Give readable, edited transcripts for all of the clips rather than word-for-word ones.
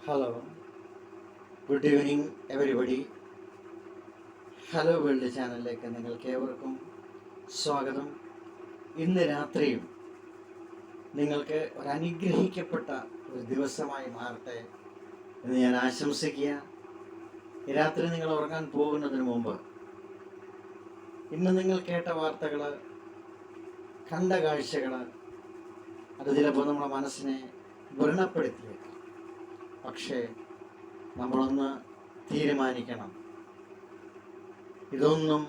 Hello, good evening everybody. Hello world ചാനലിലേക്ക് നിങ്ങൾക്ക് ഏവർക്കും സ്വാഗതം. ഇന്ന് രാത്രിയും നിങ്ങൾക്ക് ഒരു അനുഗ്രഹിക്കപ്പെട്ട ഒരു ദിവസമായി മാറട്ടെ എന്ന് ഞാൻ ആശംസിക്കുക. ഈ രാത്രി നിങ്ങൾ ഉറങ്ങാൻ പോകുന്നതിന് മുമ്പ് ഇന്ന് നിങ്ങൾ കേട്ട വാർത്തകൾ, കണ്ട കാഴ്ചകൾ, അത് ചിലപ്പോൾ നമ്മുടെ മനസ്സിനെ വ്രണപ്പെടുത്തിയേക്കാം. പക്ഷേ നമ്മളൊന്ന് തീരുമാനിക്കണം, ഇതൊന്നും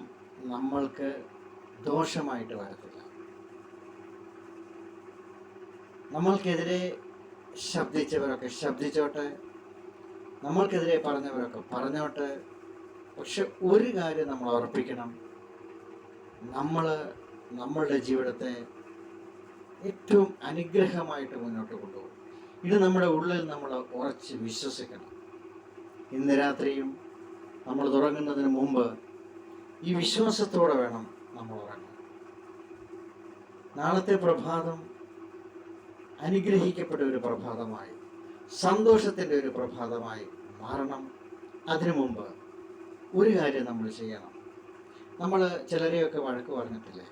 നമ്മൾക്ക് ദോഷമായിട്ട് വരത്തില്ല. നമ്മൾക്കെതിരെ ശബ്ദിച്ചവരൊക്കെ ശബ്ദിച്ചോട്ടെ, നമ്മൾക്കെതിരെ പറഞ്ഞവരൊക്കെ പറഞ്ഞോട്ടെ. പക്ഷെ ഒരു കാര്യം നമ്മൾ ഉറപ്പിക്കണം, നമ്മളുടെ ജീവിതത്തെ ഏറ്റവും അനുഗ്രഹമായിട്ട് മുന്നോട്ട് കൊണ്ടുപോകും. ഇത് നമ്മുടെ ഉള്ളിൽ നമ്മൾ ഉറച്ച് വിശ്വസിക്കണം. ഇന്ന് രാത്രിയും നമ്മൾ തുടങ്ങുന്നതിന് മുമ്പ് ഈ വിശ്വാസത്തോടെ വേണം നമ്മൾ ഉറങ്ങാൻ. നാളത്തെ പ്രഭാതം അനുഗ്രഹിക്കപ്പെട്ട ഒരു പ്രഭാതമായി, സന്തോഷത്തിൻ്റെ ഒരു പ്രഭാതമായി മാറണം. അതിനു മുമ്പ് ഒരു കാര്യം നമ്മൾ ചെയ്യണം. നമ്മൾ ചിലരെയൊക്കെ വഴക്ക് പറഞ്ഞിട്ടില്ലേ?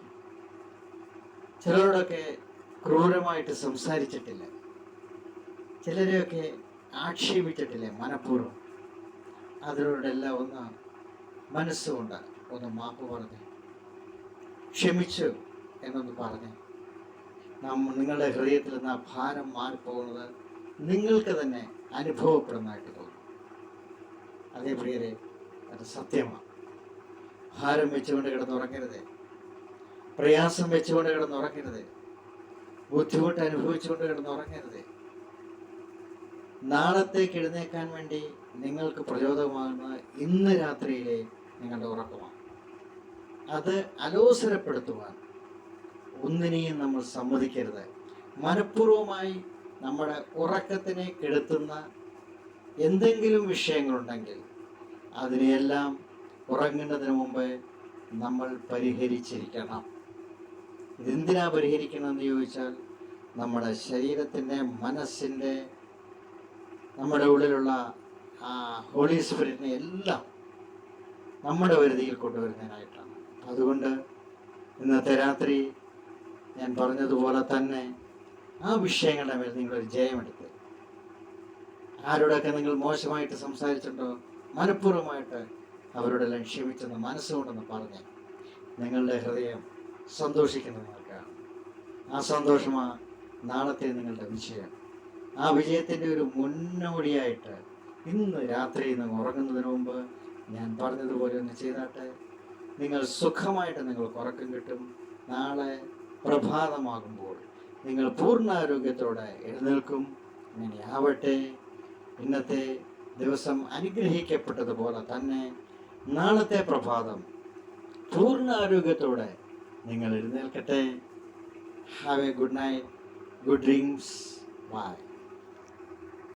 ചിലരോടൊക്കെ ക്രൂരമായിട്ട് സംസാരിച്ചിട്ടില്ലേ? ചിലരെയൊക്കെ ആക്ഷേപിച്ചിട്ടില്ലേ മനഃപൂർവ്വം? അതിനോടെല്ലാം ഒന്ന് മനസ്സുകൊണ്ട് ഒന്ന് മാപ്പ് പറഞ്ഞ് ക്ഷമിച്ചു എന്നൊന്ന് പറഞ്ഞ് നിങ്ങളുടെ ഹൃദയത്തിൽ നിന്ന് ആ ഭാരം മാറിപ്പോകുന്നത് നിങ്ങൾക്ക് തന്നെ അനുഭവപ്പെടുന്നതായിട്ട് തോന്നും. അതേ പ്രിയരെ, അത് സത്യമാണ്. ഭാരം വെച്ചുകൊണ്ട് കിടന്നുറങ്ങരുത്, പ്രയാസം വെച്ചുകൊണ്ട് കിടന്നുറങ്ങരുത്, ബുദ്ധിമുട്ട് അനുഭവിച്ചുകൊണ്ട് കിടന്നുറങ്ങരുത്. നാളത്തേക്ക് എഴുന്നേക്കാൻ വേണ്ടി നിങ്ങൾക്ക് പ്രചോദനമാകുന്ന ഇന്ന് രാത്രിയിലെ നിങ്ങളുടെ ഉറക്കമാണ്. അത് അലോസരപ്പെടുത്തുവാൻ ഒന്നിനെയും നമ്മൾ സമ്മതിക്കരുത്. മനഃപൂർവമായി നമ്മുടെ ഉറക്കത്തിനെ കെടുത്തുന്ന എന്തെങ്കിലും വിഷയങ്ങളുണ്ടെങ്കിൽ അതിനെയെല്ലാം ഉറങ്ങുന്നതിന് മുമ്പ് നമ്മൾ പരിഹരിച്ചിരിക്കണം. ഇതെന്തിനാ പരിഹരിക്കണമെന്ന് ചോദിച്ചാൽ, നമ്മുടെ ശരീരത്തിൻ്റെ, മനസ്സിൻ്റെ, നമ്മുടെ ഉള്ളിലുള്ള ആ ഹോളി സ്പിരിറ്റിനെ എല്ലാം നമ്മുടെ വരുതിയിൽ കൊണ്ടുവരുന്നതിനായിട്ടാണ്. അതുകൊണ്ട് ഇന്നത്തെ രാത്രി ഞാൻ പറഞ്ഞതുപോലെ തന്നെ ആ വിഷയങ്ങളുടെ മേൽ നിങ്ങളൊരു ജയമെടുത്ത്, ആരോടൊക്കെ നിങ്ങൾ മോശമായിട്ട് സംസാരിച്ചിട്ടുണ്ടോ, മനഃപൂർവ്വമായിട്ട് അവരോടെല്ലാം ക്ഷമിച്ചെന്ന് മനസ്സുകൊണ്ടെന്ന് പറഞ്ഞ് നിങ്ങളുടെ ഹൃദയം സന്തോഷിക്കുന്ന നിങ്ങൾക്കാണ്. ആ സന്തോഷമാണ് നാളത്തെ നിങ്ങളുടെ വിജയം. ആ വിജയത്തിൻ്റെ ഒരു മുന്നോടിയായിട്ട് ഇന്ന് രാത്രി നിങ്ങൾ ഉറങ്ങുന്നതിന് മുമ്പ് ഞാൻ പറഞ്ഞതുപോലെ ഒന്ന് ചെയ്താട്ടെ. നിങ്ങൾ സുഖമായിട്ട് നിങ്ങൾക്ക് ഉറക്കം കിട്ടും. നാളെ പ്രഭാതമാകുമ്പോൾ നിങ്ങൾ പൂർണ്ണാരോഗ്യത്തോടെ എഴുന്നേൽക്കും. ഇങ്ങനെ ആവട്ടെ. ഇന്നത്തെ ദിവസം അനുഗ്രഹിക്കപ്പെട്ടതുപോലെ തന്നെ നാളത്തെ പ്രഭാതം പൂർണ്ണ ആരോഗ്യത്തോടെ നിങ്ങൾ എഴുന്നേൽക്കട്ടെ. Have a good night, good dreams. By.